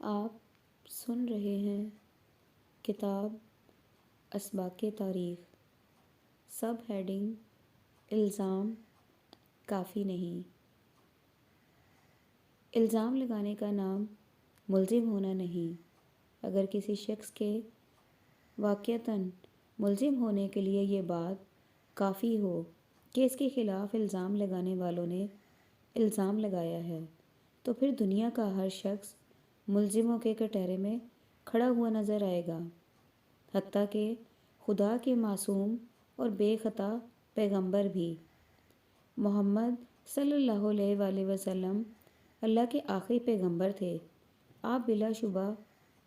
آپ سن رہے ہیں کتاب اسباق تاریخ، سب ہیڈنگ الزام کافی نہیں۔ الزام لگانے کا نام ملزم ہونا نہیں۔ اگر کسی شخص کے واقعتاً ملزم ہونے کے لیے یہ بات کافی ہو کہ اس کے خلاف الزام لگانے والوں نے الزام لگایا ہے، تو پھر دنیا کا ہر شخص ملزموں کے کٹہرے میں کھڑا ہوا نظر آئے گا، حتیٰ کہ خدا کے معصوم اور بے خطا پیغمبر بھی۔ محمد صلی اللہ علیہ وآلہ وسلم اللہ کے آخری پیغمبر تھے۔ آپ بلا شبہ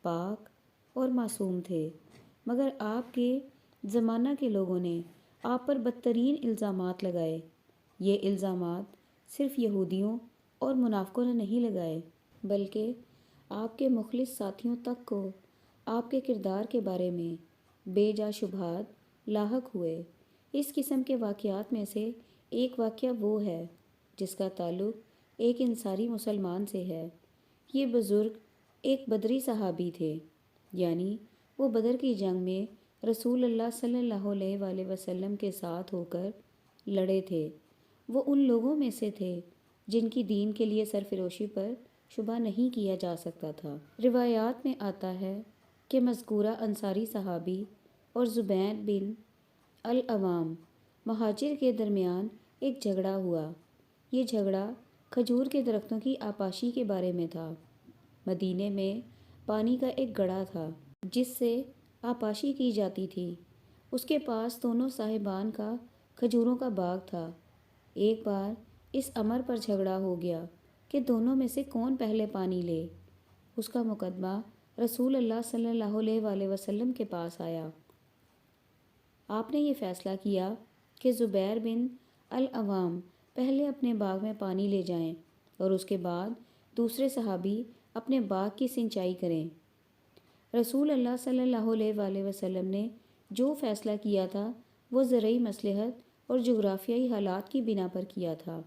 پاک اور معصوم تھے، مگر آپ کے زمانہ کے لوگوں نے آپ پر بدترین الزامات لگائے۔ یہ الزامات صرف یہودیوں اور منافقوں نے نہیں لگائے، بلکہ آپ کے مخلص ساتھیوں تک کو آپ کے کردار کے بارے میں بے جا شبہات لاحق ہوئے۔ اس قسم کے واقعات میں سے ایک واقعہ وہ ہے جس کا تعلق ایک انصاری مسلمان سے ہے۔ یہ بزرگ ایک بدری صحابی تھے، یعنی وہ بدر کی جنگ میں رسول اللہ صلی اللہ علیہ وآلہ وسلم کے ساتھ ہو کر لڑے تھے۔ وہ ان لوگوں میں سے تھے جن کی دین کے لیے سرفروشی پر شبہ نہیں کیا جا سکتا تھا۔ روایات میں آتا ہے کہ مذکورہ انصاری صحابی اور زبیر بن العوام مہاجر کے درمیان ایک جھگڑا ہوا۔ یہ جھگڑا کھجور کے درختوں کی آپاشی کے بارے میں تھا۔ مدینے میں پانی کا ایک گڑھا تھا جس سے آپاشی کی جاتی تھی۔ اس کے پاس دونوں صاحبان کا کھجوروں کا باغ تھا۔ ایک بار اس امر پر جھگڑا ہو گیا کہ دونوں میں سے کون پہلے پانی لے۔ اس کا مقدمہ رسول اللہ صلی اللہ علیہ وآلہ وسلم کے پاس آیا۔ آپ نے یہ فیصلہ کیا کہ زبیر بن العوام پہلے اپنے باغ میں پانی لے جائیں اور اس کے بعد دوسرے صحابی اپنے باغ کی سینچائی کریں۔ رسول اللہ صلی اللہ علیہ وآلہ وسلم نے جو فیصلہ کیا تھا وہ زرعی مصلحت اور جغرافیائی حالات کی بنا پر کیا تھا۔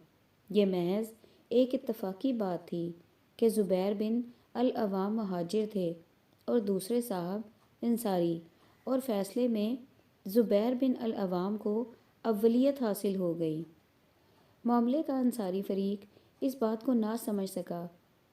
یہ محض ایک اتفاقی بات تھی کہ زبیر بن العوام مہاجر تھے اور دوسرے صاحب انصاری، اور فیصلے میں زبیر بن العوام کو اولیت حاصل ہو گئی۔ معاملے کا انصاری فریق اس بات کو نہ سمجھ سکا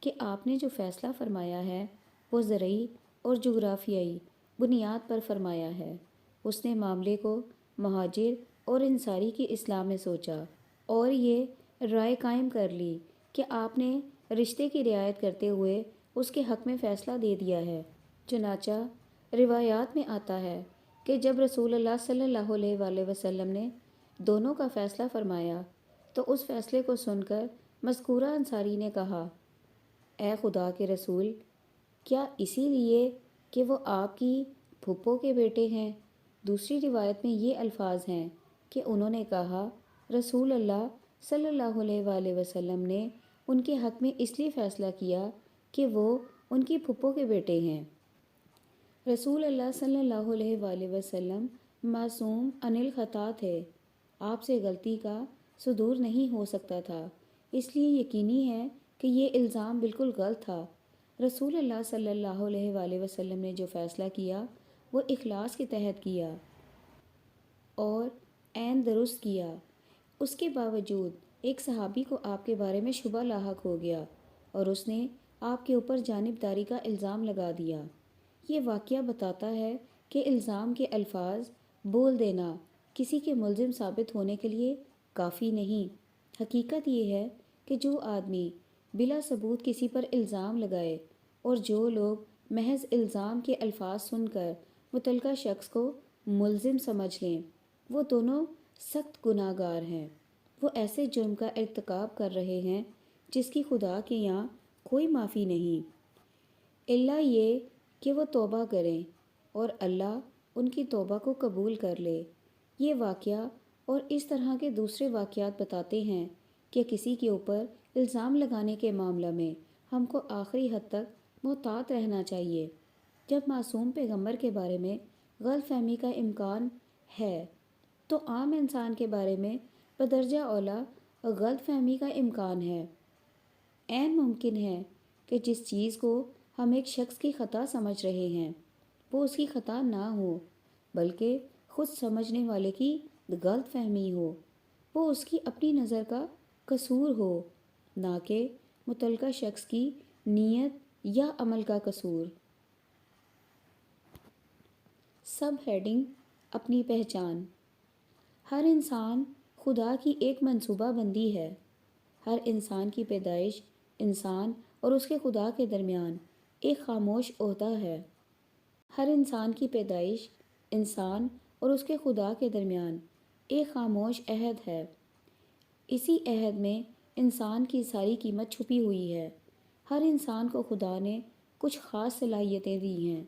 کہ آپ نے جو فیصلہ فرمایا ہے وہ زرعی اور جغرافیائی بنیاد پر فرمایا ہے۔ اس نے معاملے کو مہاجر اور انصاری کی اصلاح میں سوچا اور یہ رائے قائم کر لی کہ آپ نے رشتے کی رعایت کرتے ہوئے اس کے حق میں فیصلہ دے دیا ہے۔ چنانچہ روایات میں آتا ہے کہ جب رسول اللہ صلی اللہ علیہ وآلہ وسلم نے دونوں کا فیصلہ فرمایا تو اس فیصلے کو سن کر مذکورہ انصاری نے کہا، اے خدا کے رسول، کیا اسی لیے کہ وہ آپ کی پھپھو کے بیٹے ہیں؟ دوسری روایت میں یہ الفاظ ہیں کہ انہوں نے کہا، رسول اللہ صلی اللہ علیہ وآلہ وسلم نے ان کے حق میں اس لیے فیصلہ کیا کہ وہ ان کی پھپھو کے بیٹے ہیں۔ رسول اللہ صلی اللہ علیہ وآلہ وسلم معصوم عن الخطا تھے۔ آپ سے غلطی کا صدور نہیں ہو سکتا تھا، اس لیے یقینی ہے کہ یہ الزام بالکل غلط تھا۔ رسول اللہ صلی اللہ علیہ وآلہ وسلم نے جو فیصلہ کیا وہ اخلاص کے تحت کیا اور عین درست کیا۔ اس کے باوجود ایک صحابی کو آپ کے بارے میں شبہ لاحق ہو گیا اور اس نے آپ کے اوپر جانبداری کا الزام لگا دیا۔ یہ واقعہ بتاتا ہے کہ الزام کے الفاظ بول دینا کسی کے ملزم ثابت ہونے کے لیے کافی نہیں۔ حقیقت یہ ہے کہ جو آدمی بلا ثبوت کسی پر الزام لگائے اور جو لوگ محض الزام کے الفاظ سن کر متعلقہ شخص کو ملزم سمجھ لیں، وہ دونوں سخت گناہ گار ہیں۔ وہ ایسے جرم کا ارتکاب کر رہے ہیں جس کی خدا کے یہاں کوئی معافی نہیں، الا یہ کہ وہ توبہ کریں اور اللہ ان کی توبہ کو قبول کر لے۔ یہ واقعہ اور اس طرح کے دوسرے واقعات بتاتے ہیں کہ کسی کے اوپر الزام لگانے کے معاملہ میں ہم کو آخری حد تک محتاط رہنا چاہیے۔ جب معصوم پیغمبر کے بارے میں غلط فہمی کا امکان ہے تو عام انسان کے بارے میں بدرجہ اولیٰ غلط فہمی کا امکان ہے۔ عین ممکن ہے کہ جس چیز کو ہم ایک شخص کی خطا سمجھ رہے ہیں، وہ اس کی خطا نہ ہو بلکہ خود سمجھنے والے کی غلط فہمی ہو، وہ اس کی اپنی نظر کا قصور ہو، نہ کہ متعلقہ شخص کی نیت یا عمل کا قصور۔ سب ہیڈنگ: اپنی پہچان۔ ہر انسان خدا کی ایک منصوبہ بندی ہے۔ ہر انسان کی پیدائش انسان اور اس کے خدا کے درمیان ایک خاموش عہدہ ہے۔ ہر انسان کی پیدائش انسان اور اس کے خدا کے درمیان ایک خاموش عہد ہے۔ اسی عہد میں انسان کی ساری قیمت چھپی ہوئی ہے۔ ہر انسان کو خدا نے کچھ خاص صلاحیتیں دی ہیں،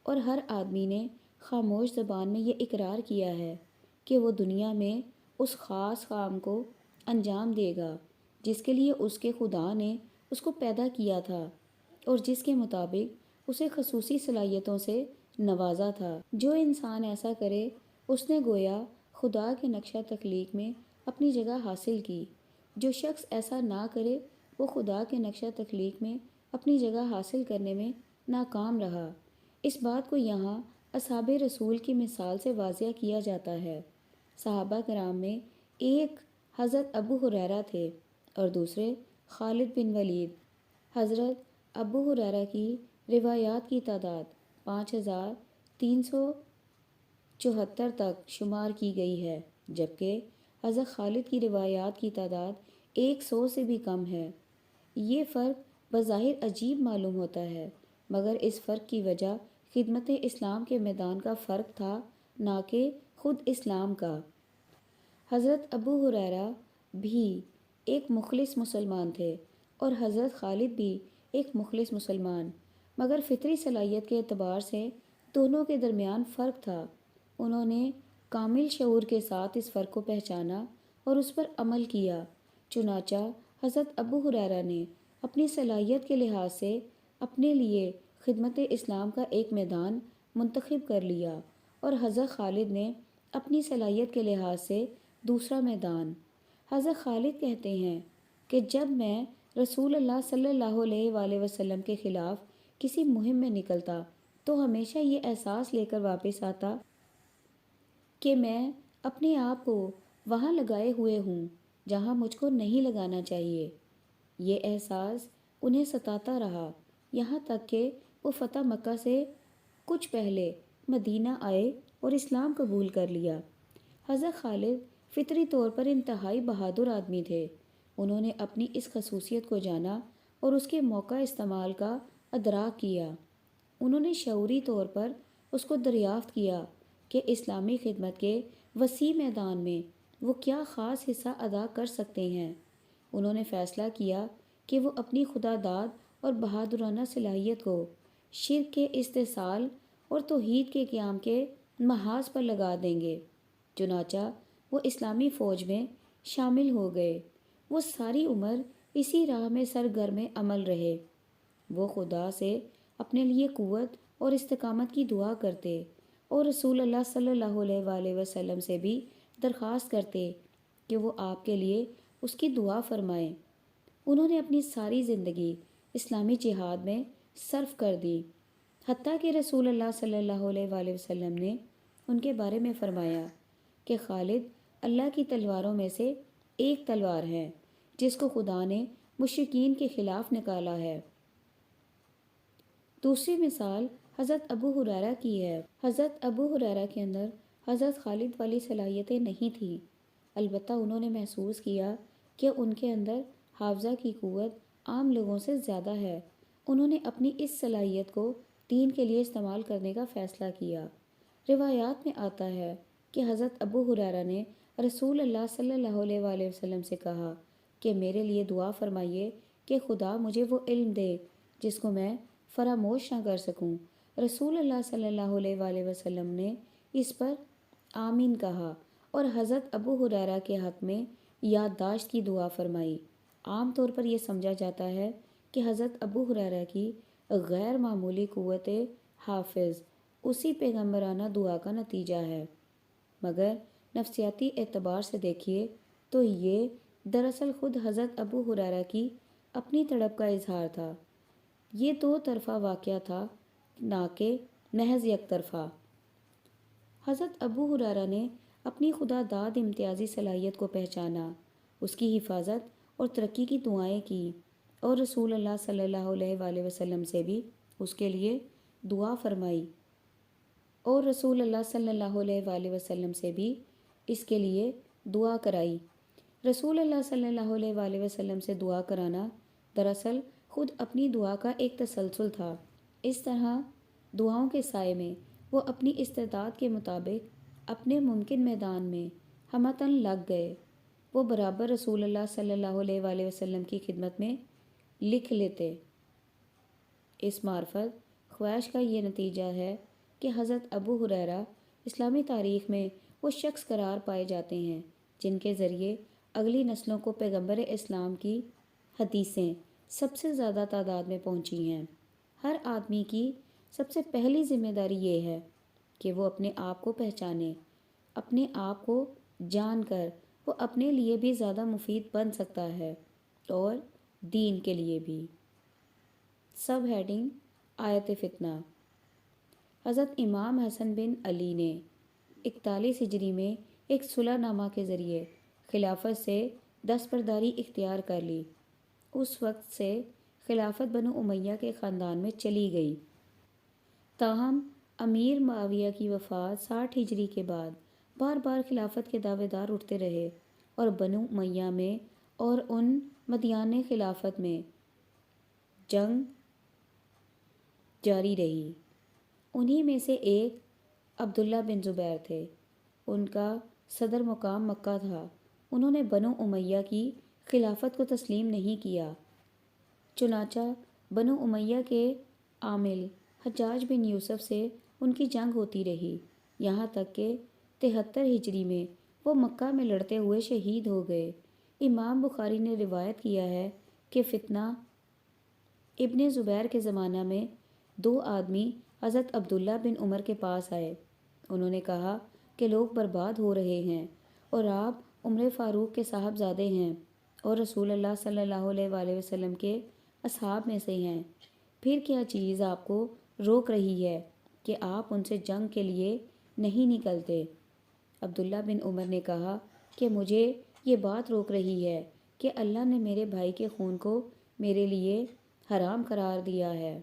اور ہر آدمی نے خاموش زبان میں یہ اقرار کیا ہے کہ وہ دنیا میں اس خاص کام کو انجام دے گا جس کے لیے اس کے خدا نے اس کو پیدا کیا تھا اور جس کے مطابق اسے خصوصی صلاحیتوں سے نوازا تھا۔ جو انسان ایسا کرے اس نے گویا خدا کے نقشہ تخلیق میں اپنی جگہ حاصل کی۔ جو شخص ایسا نہ کرے وہ خدا کے نقشہ تخلیق میں اپنی جگہ حاصل کرنے میں ناکام رہا۔ اس بات کو یہاں اصحاب رسول کی مثال سے واضح کیا جاتا ہے۔ صحابہ کرام میں ایک حضرت ابو ہریرہ تھے اور دوسرے خالد بن ولید۔ حضرت ابو ہریرہ کی روایات کی تعداد 5374 تک شمار کی گئی ہے، جبکہ حضرت خالد کی روایات کی تعداد 100 سے بھی کم ہے۔ یہ فرق بظاہر عجیب معلوم ہوتا ہے، مگر اس فرق کی وجہ خدمت اسلام کے میدان کا فرق تھا، نہ کہ خود اسلام کا۔ حضرت ابو ہریرہ بھی ایک مخلص مسلمان تھے اور حضرت خالد بھی ایک مخلص مسلمان، مگر فطری صلاحیت کے اعتبار سے دونوں کے درمیان فرق تھا۔ انہوں نے کامل شعور کے ساتھ اس فرق کو پہچانا اور اس پر عمل کیا۔ چنانچہ حضرت ابو ہریرہ نے اپنی صلاحیت کے لحاظ سے اپنے لیے خدمت اسلام کا ایک میدان منتخب کر لیا، اور حضرت خالد نے اپنی صلاحیت کے لحاظ سے دوسرا میدان۔ حضرت خالد کہتے ہیں کہ جب میں رسول اللہ صلی اللہ علیہ وآلہ وسلم کے خلاف کسی مہم میں نکلتا تو ہمیشہ یہ احساس لے کر واپس آتا کہ میں اپنے آپ کو وہاں لگائے ہوئے ہوں جہاں مجھ کو نہیں لگانا چاہیے۔ یہ احساس انہیں ستاتا رہا یہاں تک کہ وہ فتح مکہ سے کچھ پہلے مدینہ آئے اور اسلام قبول کر لیا۔ حضرت خالد فطری طور پر انتہائی بہادر آدمی تھے۔ انہوں نے اپنی اس خصوصیت کو جانا اور اس کے موقع استعمال کا ادراک کیا۔ انہوں نے شعوری طور پر اس کو دریافت کیا کہ اسلامی خدمت کے وسیع میدان میں وہ کیا خاص حصہ ادا کر سکتے ہیں۔ انہوں نے فیصلہ کیا کہ وہ اپنی خدا داد اور بہادرانہ صلاحیت کو شرک کے استحصال اور توحید کے قیام کے محاذ پر لگا دیں گے۔ چنانچہ وہ اسلامی فوج میں شامل ہو گئے۔ وہ ساری عمر اسی راہ میں سرگرم عمل رہے۔ وہ خدا سے اپنے لیے قوت اور استقامت کی دعا کرتے اور رسول اللہ صلی اللہ علیہ وآلہ وسلم سے بھی درخواست کرتے کہ وہ آپ کے لیے اس کی دعا فرمائیں۔ انہوں نے اپنی ساری زندگی اسلامی جہاد میں صرف کر دی، حتیٰ کہ رسول اللہ صلی اللہ علیہ وآلہ وسلم نے ان کے بارے میں فرمایا کہ خالد اللہ کی تلواروں میں سے ایک تلوار ہے جس کو خدا نے مشرکین کے خلاف نکالا ہے۔ دوسری مثال حضرت ابو ہریرہ کی ہے۔ حضرت ابو ہریرہ کے اندر حضرت خالد والی صلاحیتیں نہیں تھیں، البتہ انہوں نے محسوس کیا کہ ان کے اندر حافظہ کی قوت عام لوگوں سے زیادہ ہے۔ انہوں نے اپنی اس صلاحیت کو دین کے لیے استعمال کرنے کا فیصلہ کیا۔ روایات میں آتا ہے کہ حضرت ابو ہریرہ نے رسول اللہ صلی اللہ علیہ وآلہ وسلم سے کہا کہ میرے لیے دعا فرمائیے کہ خدا مجھے وہ علم دے جس کو میں فراموش نہ کر سکوں۔ رسول اللہ صلی اللہ علیہ وآلہ وسلم نے اس پر آمین کہا اور حضرت ابو ہریرہ کے حق میں یادداشت کی دعا فرمائی۔ عام طور پر یہ سمجھا جاتا ہے کہ حضرت ابو ہریرہ کی غیر معمولی قوت حافظ اسی پیغمبرانہ دعا کا نتیجہ ہے، مگر نفسیاتی اعتبار سے دیکھیے تو یہ دراصل خود حضرت ابو ہریرہ کی اپنی تڑپ کا اظہار تھا۔ یہ دو طرفہ واقعہ تھا، نہ کہ محض یک طرفہ۔ حضرت ابو ہریرہ نے اپنی خدا داد امتیازی صلاحیت کو پہچانا، اس کی حفاظت اور ترقی کی دعائیں کی، اور رسول اللہ صلی اللہ علیہ وآلہ وسلم سے بھی اس کے لیے دعا فرمائی، اور رسول اللہ صلی اللہ علیہ وآلہ وسلم سے بھی اس کے لیے دعا کرائی۔ رسول اللہ صلی اللہ علیہ وآلہ وسلم سے دعا کرانا دراصل خود اپنی دعا کا ایک تسلسل تھا۔ اس طرح دعاؤں کے سائے میں وہ اپنی استعداد کے مطابق اپنے ممکن میدان میں ہمتاً لگ گئے۔ وہ برابر رسول اللہ صلی اللہ علیہ وآلہ وسلم کی خدمت میں لکھ لیتے۔ اس معرفت خواہش کا یہ نتیجہ ہے کہ حضرت ابو ہریرہ اسلامی تاریخ میں وہ شخص قرار پائے جاتے ہیں جن کے ذریعے اگلی نسلوں کو پیغمبر اسلام کی حدیثیں سب سے زیادہ تعداد میں پہنچی ہیں۔ ہر آدمی کی سب سے پہلی ذمہ داری یہ ہے کہ وہ اپنے آپ کو پہچانے۔ اپنے آپ کو جان کر وہ اپنے لیے بھی زیادہ مفید بن سکتا ہے اور دین کے لیے بھی۔ سب ہیڈنگ: آیت فتنہ۔ حضرت امام حسن بن علی نے 41 ہجری میں ایک صلح نامہ کے ذریعے خلافت سے دستبرداری اختیار کر لی۔ اس وقت سے خلافت بنو امیہ کے خاندان میں چلی گئی۔ تاہم امیر معاویہ کی وفات 60 ہجری کے بعد بار بار خلافت کے دعوے دار اٹھتے رہے اور بنو امیہ میں اور ان مدیان خلافت میں جنگ جاری رہی۔ انہی میں سے ایک عبداللہ بن زبیر تھے۔ ان کا صدر مقام مکہ تھا۔ انہوں نے بنو امیہ کی خلافت کو تسلیم نہیں کیا، چنانچہ بنو امیہ کے عامل حجاج بن یوسف سے ان کی جنگ ہوتی رہی، یہاں تک کہ 73 ہجری میں وہ مکہ میں لڑتے ہوئے شہید ہو گئے۔ امام بخاری نے روایت کیا ہے کہ فتنہ ابن زبیر کے زمانہ میں 2 آدمی حضرت عبداللہ بن عمر کے پاس آئے۔ انہوں نے کہا کہ لوگ برباد ہو رہے ہیں اور آپ عمر فاروق کے صاحبزادے ہیں اور رسول اللہ صلی اللہ علیہ وآلہ وسلم کے اصحاب میں سے ہیں، پھر کیا چیز آپ کو روک رہی ہے کہ آپ ان سے جنگ کے لیے نہیں نکلتے؟ عبداللہ بن عمر نے کہا کہ مجھے یہ بات روک رہی ہے کہ اللہ نے میرے بھائی کے خون کو میرے لیے حرام قرار دیا ہے۔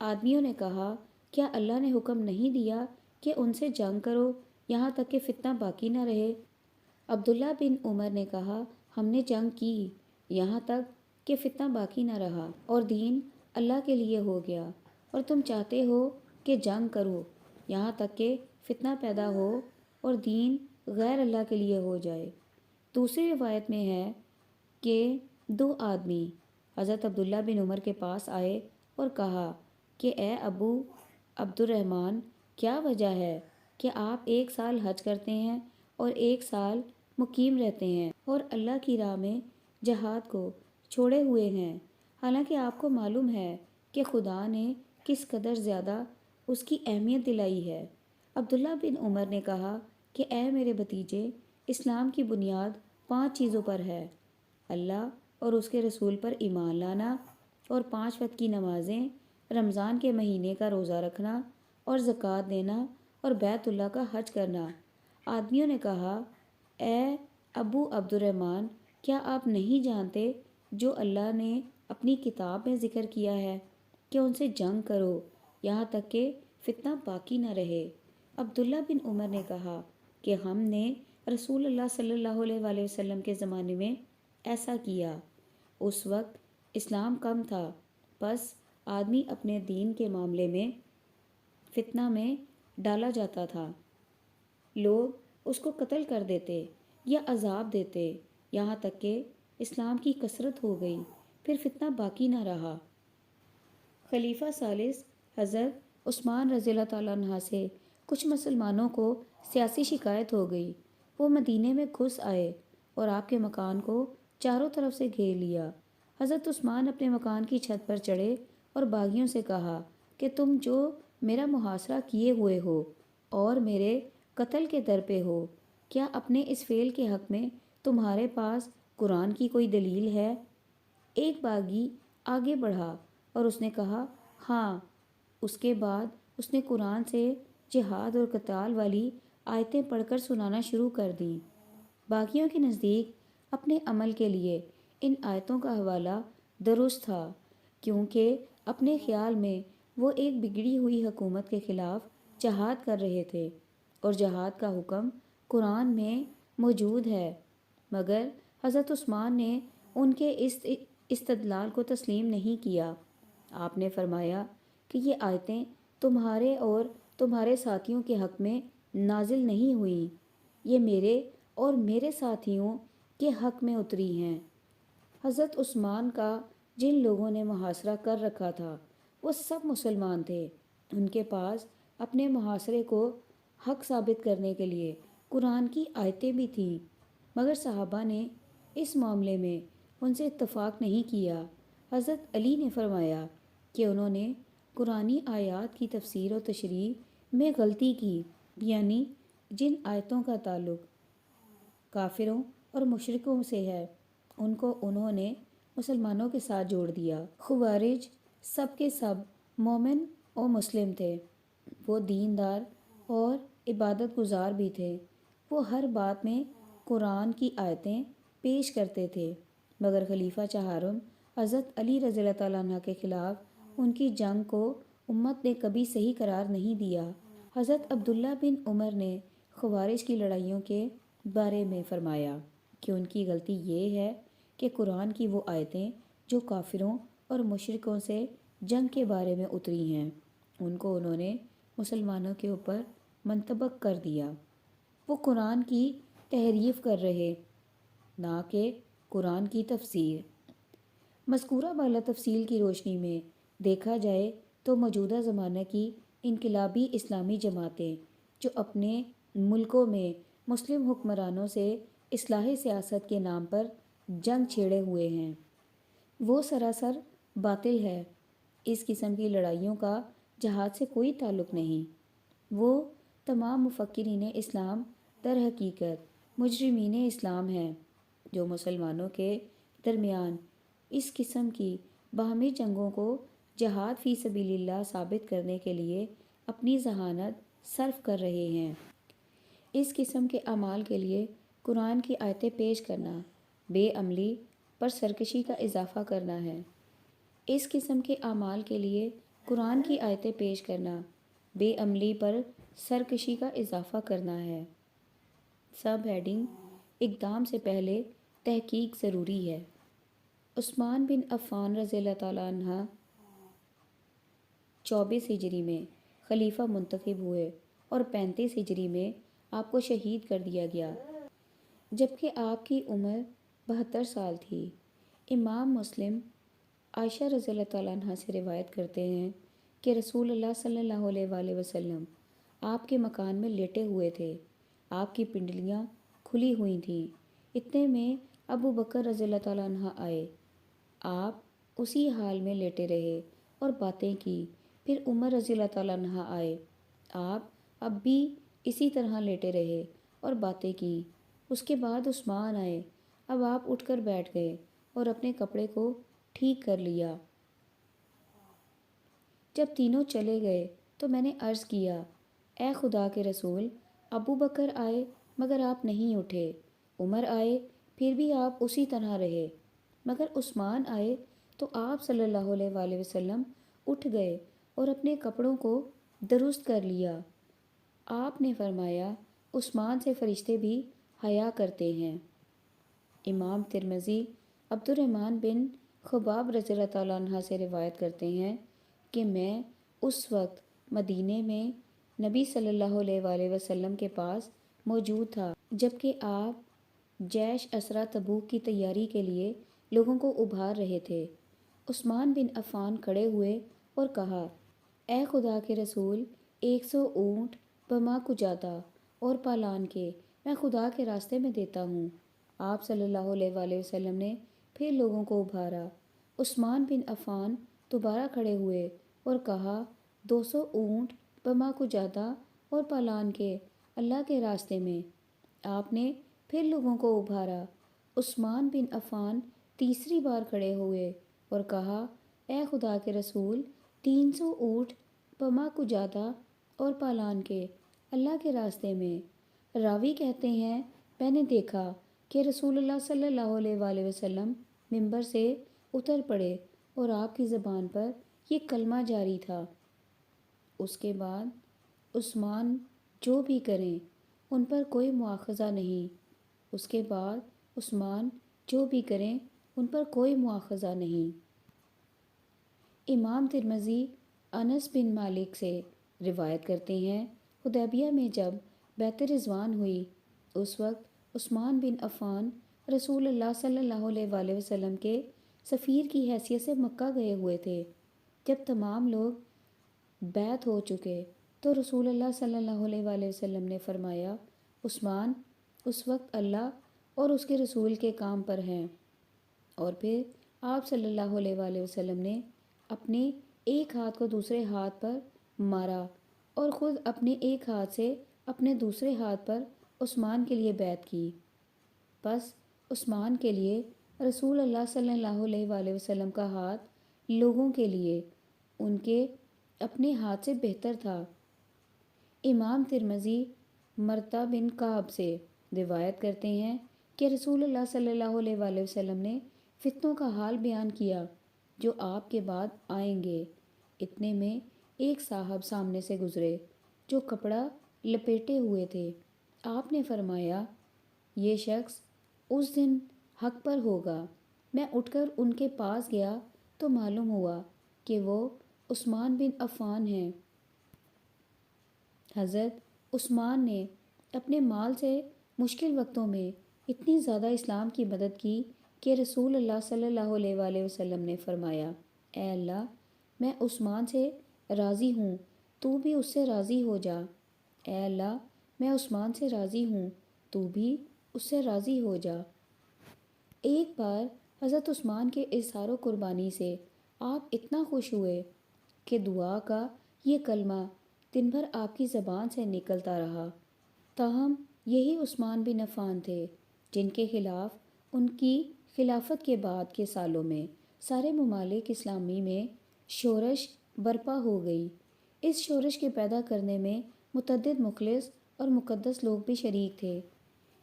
آدمیوں نے کہا، کیا اللہ نے حکم نہیں دیا کہ ان سے جنگ کرو یہاں تک کہ فتنہ باقی نہ رہے؟ عبداللہ بن عمر نے کہا، ہم نے جنگ کی یہاں تک کہ فتنہ باقی نہ رہا اور دین اللہ کے لیے ہو گیا، اور تم چاہتے ہو کہ جنگ کرو یہاں تک کہ فتنہ پیدا ہو اور دین غیر اللہ کے لیے ہو جائے۔ دوسری روایت میں ہے کہ 2 آدمی حضرت عبداللہ بن عمر کے پاس آئے اور کہا کہ اے ابو عبد الرحمن، کیا وجہ ہے کہ آپ 1 سال حج کرتے ہیں اور 1 سال مقیم رہتے ہیں اور اللہ کی راہ میں جہاد کو چھوڑے ہوئے ہیں، حالانکہ آپ کو معلوم ہے کہ خدا نے کس قدر زیادہ اس کی اہمیت دلائی ہے؟ عبداللہ بن عمر نے کہا کہ اے میرے بھتیجے، اسلام کی بنیاد 5 چیزوں پر ہے: اللہ اور اس کے رسول پر ایمان لانا، اور 5 وقت کی نمازیں، رمضان کے مہینے کا روزہ رکھنا اور زکوٰۃ دینا اور بیت اللہ کا حج کرنا۔ آدمیوں نے کہا، اے ابو عبد الرحمن، کیا آپ نہیں جانتے جو اللہ نے اپنی کتاب میں ذکر کیا ہے کہ ان سے جنگ کرو یہاں تک کہ فتنہ باقی نہ رہے؟ عبداللہ بن عمر نے کہا کہ ہم نے رسول اللہ صلی اللہ علیہ وآلہ وسلم کے زمانے میں ایسا کیا۔ اس وقت اسلام کم تھا، بس آدمی اپنے دین کے معاملے میں فتنہ میں ڈالا جاتا تھا، لوگ اس کو قتل کر دیتے یا عذاب دیتے، یہاں تک کہ اسلام کی کثرت ہو گئی، پھر فتنہ باقی نہ رہا۔ خلیفہ ثالث حضرت عثمان رضی اللہ تعالیٰ عنہ سے کچھ مسلمانوں کو سیاسی شکایت ہو گئی۔ وہ مدینے میں گھس آئے اور آپ کے مکان کو چاروں طرف سے گھیر لیا۔ حضرت عثمان اپنے مکان کی چھت پر چڑھے اور باغیوں سے کہا کہ تم جو میرا محاصرہ کیے ہوئے ہو اور میرے قتل کے در پہ ہو، کیا اپنے اس فعل کے حق میں تمہارے پاس قرآن کی کوئی دلیل ہے؟ ایک باغی آگے بڑھا اور اس نے کہا، ہاں۔ اس کے بعد اس نے قرآن سے جہاد اور قتال والی آیتیں پڑھ کر سنانا شروع کر دیں۔ باقیوں کے نزدیک اپنے عمل کے لیے ان آیتوں کا حوالہ درست تھا، کیونکہ اپنے خیال میں وہ ایک بگڑی ہوئی حکومت کے خلاف جہاد کر رہے تھے اور جہاد کا حکم قرآن میں موجود ہے۔ مگر حضرت عثمان نے ان کے اس استدلال کو تسلیم نہیں کیا۔ آپ نے فرمایا کہ یہ آیتیں تمہارے اور تمہارے ساتھیوں کے حق میں نازل نہیں ہوئیں، یہ میرے اور میرے ساتھیوں کے حق میں اتری ہیں۔ حضرت عثمان کا جن لوگوں نے محاصرہ کر رکھا تھا وہ سب مسلمان تھے۔ ان کے پاس اپنے محاصرے کو حق ثابت کرنے کے لیے قرآن کی آیتیں بھی تھیں، مگر صحابہ نے اس معاملے میں ان سے اتفاق نہیں کیا۔ حضرت علی نے فرمایا کہ انہوں نے قرآنی آیات کی تفسیر و تشریح میں غلطی کی، یعنی جن آیتوں کا تعلق کافروں اور مشرکوں سے ہے ان کو انہوں نے مسلمانوں کے ساتھ جوڑ دیا۔ خوارج سب کے سب مومن و مسلم تھے، وہ دیندار اور عبادت گزار بھی تھے۔ وہ ہر بات میں قرآن کی آیتیں پیش کرتے تھے، مگر خلیفہ چہارم حضرت علی رضی اللہ تعالیٰ عنہ کے خلاف ان کی جنگ کو امت نے کبھی صحیح قرار نہیں دیا۔ حضرت عبداللہ بن عمر نے خوارج کی لڑائیوں کے بارے میں فرمایا کہ ان کی غلطی یہ ہے کہ قرآن کی وہ آیتیں جو کافروں اور مشرکوں سے جنگ کے بارے میں اتری ہیں ان کو انہوں نے مسلمانوں کے اوپر منطبق کر دیا۔ وہ قرآن کی تحریف کر رہے، نہ کہ قرآن کی تفسیر۔ مذکورہ بالا تفصیل کی روشنی میں دیکھا جائے تو موجودہ زمانہ کی انقلابی اسلامی جماعتیں جو اپنے ملکوں میں مسلم حکمرانوں سے اصلاحی سیاست کے نام پر جنگ چھیڑے ہوئے ہیں، وہ سراسر باطل ہے۔ اس قسم کی لڑائیوں کا جہاد سے کوئی تعلق نہیں۔ وہ تمام مفکرین اسلام در حقیقت مجرمین اسلام ہیں جو مسلمانوں کے درمیان اس قسم کی باہمی جنگوں کو جہاد فی سبیل اللہ ثابت کرنے کے لیے اپنی ذہانت صرف کر رہے ہیں۔ اس قسم کے اعمال کے لیے قرآن کی آیتیں پیش کرنا بے عملی پر سرکشی کا اضافہ کرنا ہے۔ اس قسم کے اعمال کے لیے قرآن کی آیتیں پیش کرنا بے عملی پر سرکشی کا اضافہ کرنا ہے۔ سب ہیڈنگ: اقدام سے پہلے تحقیق ضروری ہے۔ عثمان بن عفان رضی اللہ تعالیٰ عنہ 24 ہجری میں خلیفہ منتخب ہوئے اور 35 ہجری میں آپ کو شہید کر دیا گیا، جبکہ آپ کی عمر 72 سال تھی۔ امام مسلم عائشہ رضی اللہ تعالیٰ عنہ سے روایت کرتے ہیں کہ رسول اللہ صلی اللہ علیہ وآلہ وسلم آپ کے مکان میں لیٹے ہوئے تھے، آپ کی پنڈلیاں کھلی ہوئی تھیں۔ اتنے میں ابو بکر رضی اللہ تعالیٰ عنہ آئے، آپ اسی حال میں لیٹے رہے اور باتیں کی۔ پھر عمر رضی اللہ تعالیٰ عنہ آئے، آپ اب بھی اسی طرح لیٹے رہے اور باتیں کی۔ اس کے بعد عثمان آئے، اب آپ اٹھ کر بیٹھ گئے اور اپنے کپڑے کو ٹھیک کر لیا۔ جب تینوں چلے گئے تو میں نے عرض کیا، اے خدا کے رسول، ابو بکر آئے مگر آپ نہیں اٹھے، عمر آئے پھر بھی آپ اسی طرح رہے، مگر عثمان آئے تو آپ صلی اللہ علیہ وآلہ وسلم اٹھ گئے اور اپنے کپڑوں کو درست کر لیا۔ آپ نے فرمایا، عثمان سے فرشتے بھی حیا کرتے ہیں۔ امام ترمذی عبد الرحمن بن خباب رضی اللہ تعالیٰ عنہ سے روایت کرتے ہیں کہ میں اس وقت مدینے میں نبی صلی اللہ علیہ وآلہ وسلم کے پاس موجود تھا جبکہ آپ جیش اسرا تبوک کی تیاری کے لیے لوگوں کو ابھار رہے تھے۔ عثمان بن عفان کھڑے ہوئے اور کہا، اے خدا کے رسول، 100 اونٹ بما کجاتا اور پالان کے میں خدا کے راستے میں دیتا ہوں۔ آپ صلی اللہ علیہ وآلہ وسلم نے پھر لوگوں کو ابھارا۔ عثمان بن عفان دوبارہ کھڑے ہوئے اور کہا، 200 اونٹ بما کجاتا اور پالان کے اللہ کے راستے میں۔ آپ نے پھر لوگوں کو ابھارا۔ عثمان بن عفان تیسری بار کھڑے ہوئے اور کہا، اے خدا کے رسول، 300 اونٹ پما کجاتا اور پالان کے اللہ کے راستے میں۔ راوی کہتے ہیں میں نے دیکھا کہ رسول اللہ صلی اللہ علیہ وآلہ وسلم ممبر سے اتر پڑے اور آپ کی زبان پر یہ کلمہ جاری تھا، اس کے بعد عثمان جو بھی کریں ان پر کوئی مواخذہ نہیں، اس کے بعد عثمان جو بھی کریں ان پر کوئی مواخذہ نہیں۔ امام ترمذی انس بن مالک سے روایت کرتے ہیں حدیبیہ میں جب بیعت رضوان ہوئی اس وقت عثمان بن عفان رسول اللہ صلی اللہ علیہ وآلہ وسلم کے سفیر کی حیثیت سے مکہ گئے ہوئے تھے۔ جب تمام لوگ بیعت ہو چکے تو رسول اللہ صلی اللہ علیہ وآلہ وسلم نے فرمایا عثمان اس وقت اللہ اور اس کے رسول کے کام پر ہیں، اور پھر آپ صلی اللہ علیہ وآلہ وسلم نے اپنے ایک ہاتھ کو دوسرے ہاتھ پر مارا اور خود اپنے ایک ہاتھ سے اپنے دوسرے ہاتھ پر عثمان کے لیے بیعت کی۔ بس عثمان کے لیے رسول اللہ صلی اللہ علیہ وآلہ وسلم کا ہاتھ لوگوں کے لیے ان کے اپنے ہاتھ سے بہتر تھا۔ امام ترمذی مرتا بن کعب سے روایت کرتے ہیں کہ رسول اللہ صلی اللہ علیہ وآلہ وسلم نے فتنوں کا حال بیان کیا جو آپ کے بعد آئیں گے۔ اتنے میں ایک صاحب سامنے سے گزرے جو کپڑا لپیٹے ہوئے تھے۔ آپ نے فرمایا یہ شخص اس دن حق پر ہوگا۔ میں اٹھ کر ان کے پاس گیا تو معلوم ہوا کہ وہ عثمان بن عفان ہیں۔ حضرت عثمان نے اپنے مال سے مشکل وقتوں میں اتنی زیادہ اسلام کی مدد کی کہ رسول اللہ صلی اللہ علیہ وآلہ وسلم نے فرمایا اے اللہ میں عثمان سے راضی ہوں، تو بھی اس سے راضی ہو جا۔ اے اللہ میں عثمان سے راضی ہوں، تو بھی اس سے راضی ہو جا۔ ایک بار حضرت عثمان کے اظہار و قربانی سے آپ اتنا خوش ہوئے کہ دعا کا یہ کلمہ دن بھر آپ کی زبان سے نکلتا رہا۔ تاہم یہی عثمان بن عفان تھے جن کے خلاف ان کی خلافت کے بعد کے سالوں میں سارے ممالک اسلامی میں شورش برپا ہو گئی۔ اس شورش کے پیدا کرنے میں متعدد مخلص اور مقدس لوگ بھی شریک تھے۔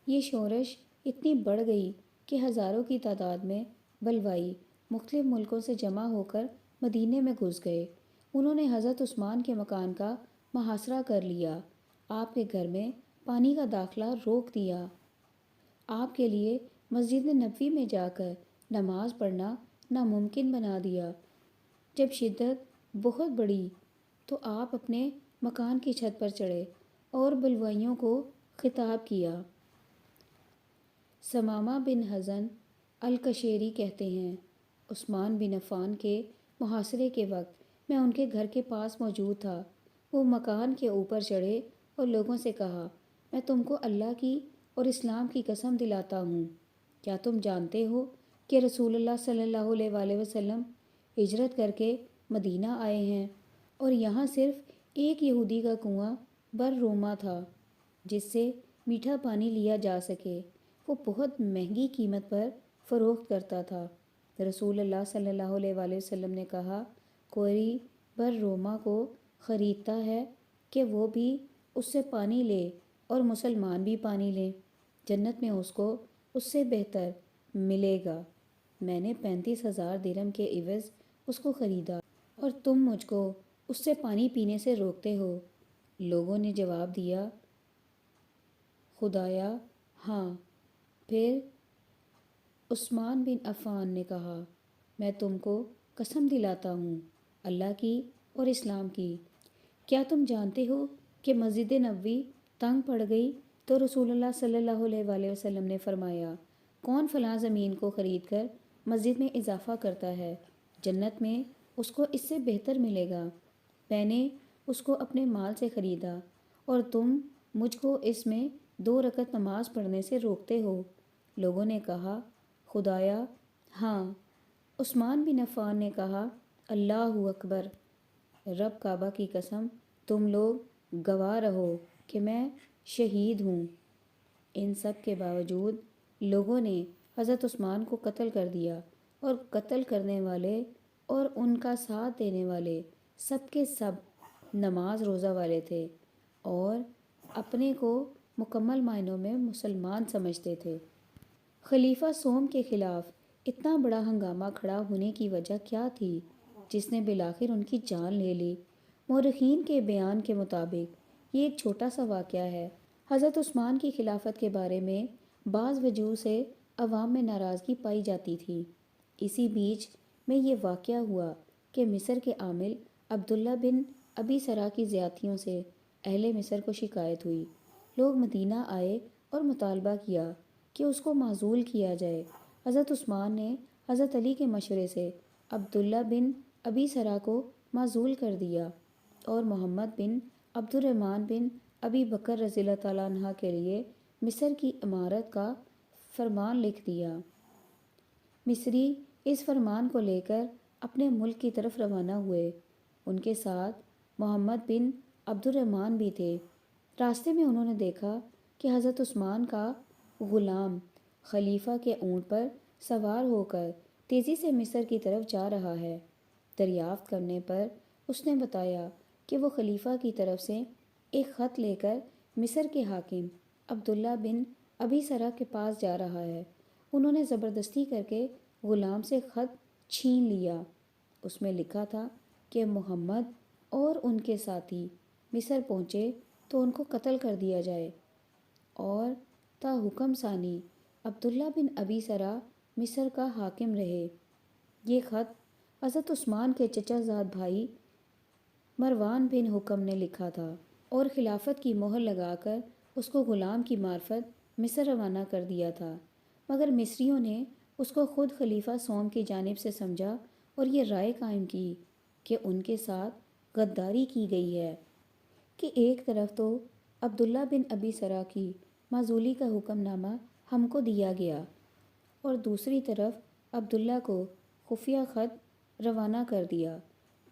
یہ شورش اتنی بڑھ گئی کہ ہزاروں کی تعداد میں بلوائی مختلف ملکوں سے جمع ہو کر مدینے میں گھس گئے۔ انہوں نے حضرت عثمان کے مکان کا محاصرہ کر لیا، آپ کے گھر میں پانی کا داخلہ روک دیا، آپ کے لیے مسجد نبوی میں جا کر نماز پڑھنا ناممکن بنا دیا۔ جب شدت بہت بڑھی تو آپ اپنے مکان کی چھت پر چڑھے اور بلوائیوں کو خطاب کیا۔ ثمامہ بن حزن القشیری کہتے ہیں عثمان بن عفان کے محاصرے کے وقت میں ان کے گھر کے پاس موجود تھا۔ وہ مکان کے اوپر چڑھے اور لوگوں سے کہا میں تم کو اللہ کی اور اسلام کی قسم دلاتا ہوں، کیا تم جانتے ہو کہ رسول اللہ صلی اللہ علیہ وآلہ وسلم ہجرت کر کے مدینہ آئے ہیں اور یہاں صرف ایک یہودی کا کنواں بر روما تھا جس سے میٹھا پانی لیا جا سکے، وہ بہت مہنگی قیمت پر فروخت کرتا تھا۔ رسول اللہ صلی اللہ علیہ وآلہ وسلم نے کہا کوئی بر روما کو خریدتا ہے کہ وہ بھی اس سے پانی لے اور مسلمان بھی پانی لیں، جنت میں اس کو اس سے بہتر ملے گا۔ میں نے 35,000 درہم کے عوض اس کو خریدا اور تم مجھ کو اس سے پانی پینے سے روکتے ہو۔ لوگوں نے جواب دیا خدایا ہاں۔ پھر عثمان بن عفان نے کہا میں تم کو قسم دلاتا ہوں اللہ کی اور اسلام کی، کیا تم جانتے ہو کہ مسجد نبوی تنگ پڑ گئی تو رسول اللہ صلی اللہ علیہ وآلہ وسلم نے فرمایا کون فلاں زمین کو خرید کر مسجد میں اضافہ کرتا ہے، جنت میں اس کو اس سے بہتر ملے گا۔ میں نے اس کو اپنے مال سے خریدا اور تم مجھ کو اس میں 2 رکعت نماز پڑھنے سے روکتے ہو۔ لوگوں نے کہا خدایا ہاں۔ عثمان بن عفان نے کہا اللہ اکبر، رب کعبہ کی قسم تم لوگ گواہ رہو کہ میں شہید ہوں۔ ان سب کے باوجود لوگوں نے حضرت عثمان کو قتل کر دیا اور قتل کرنے والے اور ان کا ساتھ دینے والے سب کے سب نماز روزہ والے تھے اور اپنے کو مکمل معنوں میں مسلمان سمجھتے تھے۔ خلیفہ سوم کے خلاف اتنا بڑا ہنگامہ کھڑا ہونے کی وجہ کیا تھی جس نے بالآخر ان کی جان لے لی؟ مورخین کے بیان کے مطابق یہ ایک چھوٹا سا واقعہ ہے۔ حضرت عثمان کی خلافت کے بارے میں بعض وجوہ سے عوام میں ناراضگی پائی جاتی تھی۔ اسی بیچ میں یہ واقعہ ہوا کہ مصر کے عامل عبداللہ بن ابی سرا کی زیادتیوں سے اہل مصر کو شکایت ہوئی۔ لوگ مدینہ آئے اور مطالبہ کیا کہ اس کو معزول کیا جائے۔ حضرت عثمان نے حضرت علی کے مشورے سے عبداللہ بن ابی سرا کو معزول کر دیا اور محمد بن عبد الرحمن بن ابی بکر رضی اللہ تعالیٰ عنہ کے لیے مصر کی امارت کا فرمان لکھ دیا۔ مصری اس فرمان کو لے کر اپنے ملک کی طرف روانہ ہوئے۔ ان کے ساتھ محمد بن عبد الرحمن بھی تھے۔ راستے میں انہوں نے دیکھا کہ حضرت عثمان کا غلام خلیفہ کے اونٹ پر سوار ہو کر تیزی سے مصر کی طرف جا رہا ہے۔ دریافت کرنے پر اس نے بتایا کہ وہ خلیفہ کی طرف سے ایک خط لے کر مصر کے حاکم عبداللہ بن ابی سرا کے پاس جا رہا ہے۔ انہوں نے زبردستی کر کے غلام سے خط چھین لیا۔ اس میں لکھا تھا کہ محمد اور ان کے ساتھی مصر پہنچے تو ان کو قتل کر دیا جائے اور تا حکم ثانی عبداللہ بن ابی سرا مصر کا حاکم رہے۔ یہ خط حضرت عثمان کے چچا زاد بھائی مروان بن حکم نے لکھا تھا اور خلافت کی مہر لگا کر اس کو غلام کی معرفت مصر روانہ کر دیا تھا، مگر مصریوں نے اس کو خود خلیفہ سوم کی جانب سے سمجھا اور یہ رائے قائم کی کہ ان کے ساتھ غداری کی گئی ہے کہ ایک طرف تو عبداللہ بن ابی سرا کی معزولی کا حکم نامہ ہم کو دیا گیا اور دوسری طرف عبداللہ کو خفیہ خط روانہ کر دیا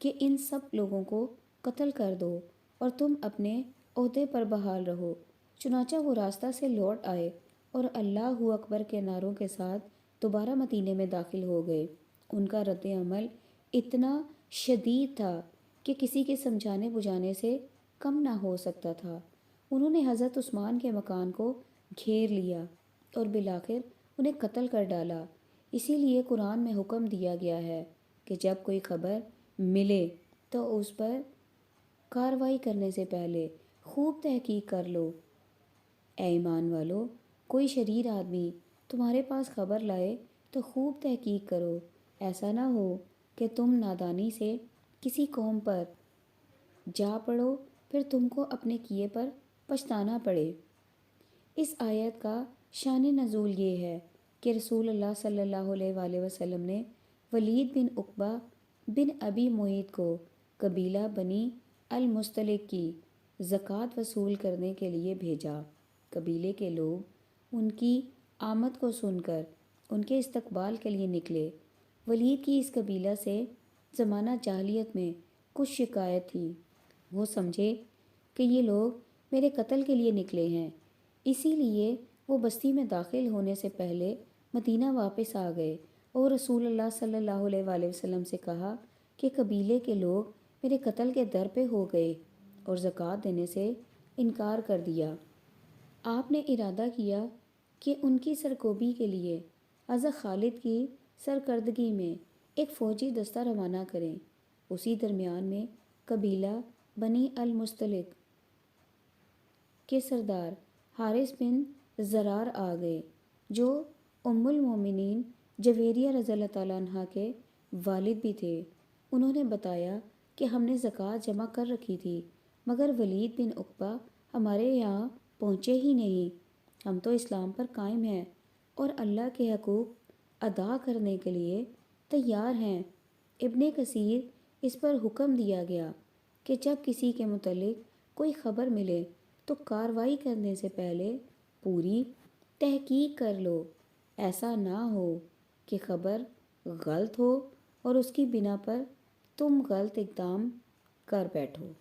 کہ ان سب لوگوں کو قتل کر دو اور تم اپنے عہدے پر بحال رہو۔ چنانچہ وہ راستہ سے لوٹ آئے اور اللہ اکبر کے نعروں کے ساتھ دوبارہ مدینے میں داخل ہو گئے۔ ان کا رد عمل اتنا شدید تھا کہ کسی کے سمجھانے بجھانے سے کم نہ ہو سکتا تھا۔ انہوں نے حضرت عثمان کے مکان کو گھیر لیا اور بالآخر انہیں قتل کر ڈالا۔ اسی لیے قرآن میں حکم دیا گیا ہے کہ جب کوئی خبر ملے تو اس پر کارروائی کرنے سے پہلے خوب تحقیق کر لو۔ اے ایمان والو، کوئی شریر آدمی تمہارے پاس خبر لائے تو خوب تحقیق کرو، ایسا نہ ہو کہ تم نادانی سے کسی قوم پر جا پڑو پھر تم کو اپنے کیے پر پچھتانا پڑے۔ اس آیت کا شان نزول یہ ہے کہ رسول اللہ صلی اللہ علیہ وآلہ وسلم نے ولید بن عقبہ بن ابی معیط کو قبیلہ بنی المصطلق کی زکوٰۃ وصول کرنے کے لیے بھیجا۔ قبیلے کے لوگ ان کی آمد کو سن کر ان کے استقبال کے لیے نکلے۔ ولید کی اس قبیلہ سے زمانہ جاہلیت میں کچھ شکایت تھی۔ وہ سمجھے کہ یہ لوگ میرے قتل کے لیے نکلے ہیں، اسی لیے وہ بستی میں داخل ہونے سے پہلے مدینہ واپس آ گئے اور رسول اللہ صلی اللہ علیہ وآلہ وسلم سے کہا کہ قبیلے کے لوگ میرے قتل کے در پہ ہو گئے اور زکوٰۃ دینے سے انکار کر دیا۔ آپ نے ارادہ کیا کہ ان کی سرکوبی کے لیے حضرت خالد کی سرکردگی میں ایک فوجی دستہ روانہ کریں۔ اسی درمیان میں قبیلہ بنی المصطلق کے سردار حارث بن زرار آ گئے، جو ام المومنین جویریہ رضی اللہ تعالیٰ عنہ کے والد بھی تھے۔ انہوں نے بتایا کہ ہم نے زکوٰۃ جمع کر رکھی تھی، مگر ولید بن عقبہ ہمارے یہاں پہنچے ہی نہیں۔ ہم تو اسلام پر قائم ہیں اور اللہ کے حقوق ادا کرنے کے لیے تیار ہیں۔ ابن کثیر اس پر حکم دیا گیا کہ جب کسی کے متعلق کوئی خبر ملے تو کارروائی کرنے سے پہلے پوری تحقیق کر لو، ایسا نہ ہو کہ خبر غلط ہو اور اس کی بنا پر تم غلط اقدام کر بیٹھو۔